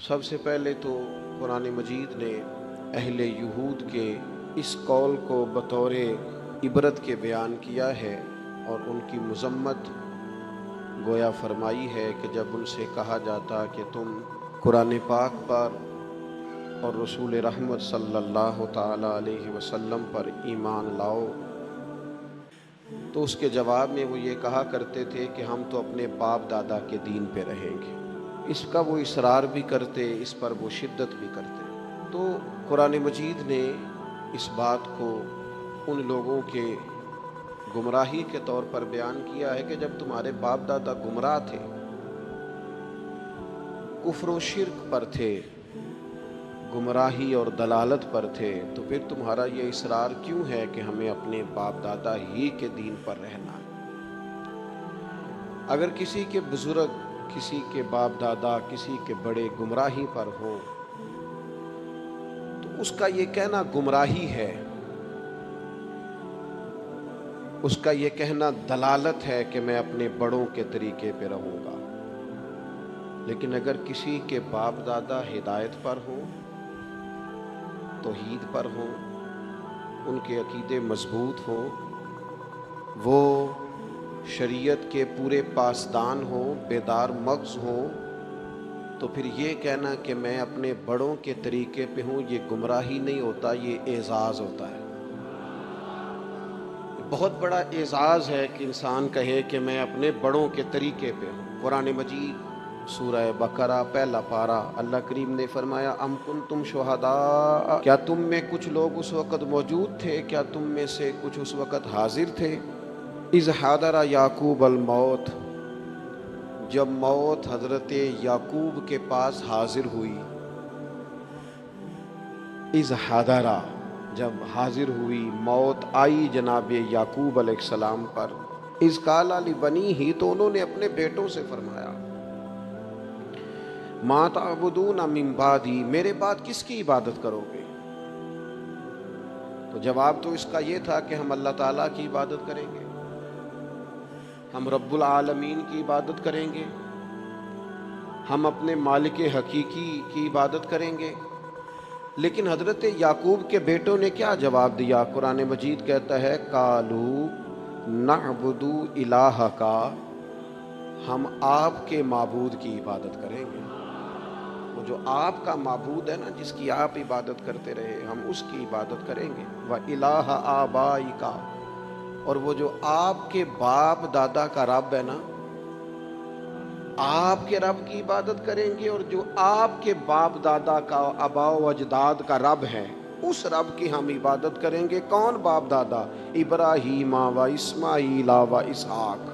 سب سے پہلے تو قرآن مجید نے اہل یہود کے اس قول کو بطور عبرت کے بیان کیا ہے اور ان کی مذمت گویا فرمائی ہے کہ جب ان سے کہا جاتا کہ تم قرآن پاک پر اور رسول رحمت صلی اللہ تعالی علیہ وسلم پر ایمان لاؤ، تو اس کے جواب میں وہ یہ کہا کرتے تھے کہ ہم تو اپنے باپ دادا کے دین پہ رہیں گے۔ اس کا وہ اصرار بھی کرتے، اس پر وہ شدت بھی کرتے۔ تو قرآن مجید نے اس بات کو ان لوگوں کے گمراہی کے طور پر بیان کیا ہے کہ جب تمہارے باپ دادا گمراہ تھے، کفر و شرک پر تھے، گمراہی اور دلالت پر تھے، تو پھر تمہارا یہ اصرار کیوں ہے کہ ہمیں اپنے باپ دادا ہی کے دین پر رہنا ہے؟ اگر کسی کے بزرگ، کسی کے باپ دادا، کسی کے بڑے گمراہی پر ہوں تو اس کا یہ کہنا گمراہی ہے، اس کا یہ کہنا دلالت ہے کہ میں اپنے بڑوں کے طریقے پہ رہوں گا۔ لیکن اگر کسی کے باپ دادا ہدایت پر ہوں، توحید پر ہوں، ان کے عقیدے مضبوط ہوں، وہ شریعت کے پورے پاسدان ہوں، بیدار مغز ہوں، تو پھر یہ کہنا کہ میں اپنے بڑوں کے طریقے پہ ہوں یہ گمراہی نہیں ہوتا، یہ اعزاز ہوتا ہے۔ بہت بڑا اعزاز ہے کہ انسان کہے کہ میں اپنے بڑوں کے طریقے پہ ہوں۔ قرآن مجید سورہ بقرہ پہلا پارہ، اللہ کریم نے فرمایا ام کنتم شہداء، کیا تم میں کچھ لوگ اس وقت موجود تھے، کیا تم میں سے کچھ اس وقت حاضر تھے، اذ حضر یعقوب الموت، جب موت حضرت یعقوب کے پاس حاضر ہوئی، اذ حضر، جب حاضر ہوئی، موت آئی جناب یعقوب علیہ السلام پر، اذ قال لبنیہ، تو انہوں نے اپنے بیٹوں سے فرمایا ما تعبدون من بعدی، میرے بعد کس کی عبادت کرو گے؟ تو جواب تو اس کا یہ تھا کہ ہم اللہ تعالیٰ کی عبادت کریں گے، ہم رب العالمین کی عبادت کریں گے، ہم اپنے مالک حقیقی کی عبادت کریں گے۔ لیکن حضرت یعقوب کے بیٹوں نے کیا جواب دیا؟ قرآن مجید کہتا ہے قالوا نعبد الہک، ہم آپ کے معبود کی عبادت کریں گے۔ وہ جو آپ کا معبود ہے نا، جس کی آپ عبادت کرتے رہے، ہم اس کی عبادت کریں گے۔ وَإِلَٰهَ آبَائِكَ، اور وہ جو آپ کے باپ دادا کا رب ہے نا، آپ کے رب کی عبادت کریں گے، اور جو آپ کے باپ دادا کا، آباء و اجداد کا رب ہے، اس رب کی ہم عبادت کریں گے۔ کون باپ دادا؟ ابراہیم و اسماعیل و اسحاق،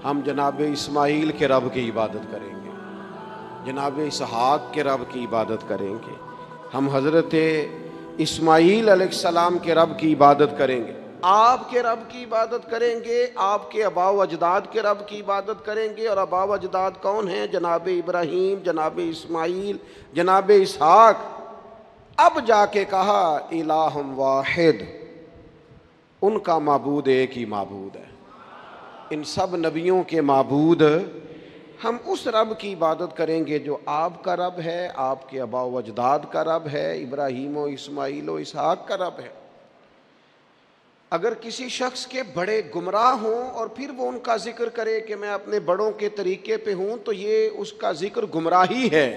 ہم جناب اسماعیل کے رب کی عبادت کریں گے، جناب اسحاق کے رب کی عبادت کریں گے، ہم حضرت اسماعیل علیہ السلام کے رب کی عبادت کریں گے، آپ کے رب کی عبادت کریں گے، آپ کے آباء و اجداد کے رب کی عبادت کریں گے۔ اور آباء و اجداد کون ہیں؟ جناب ابراہیم، جناب اسماعیل، جناب اسحاق۔ اب جا کے کہا الہ واحد، ان کا معبود ایک ہی معبود ہے، ان سب نبیوں کے معبود، ہم اس رب کی عبادت کریں گے جو آپ کا رب ہے، آپ کے آباء و اجداد کا رب ہے، ابراہیم و اسماعیل و اسحاق کا رب ہے۔ اگر کسی شخص کے بڑے گمراہ ہوں اور پھر وہ ان کا ذکر کرے کہ میں اپنے بڑوں کے طریقے پہ ہوں، تو یہ اس کا ذکر گمراہی ہے۔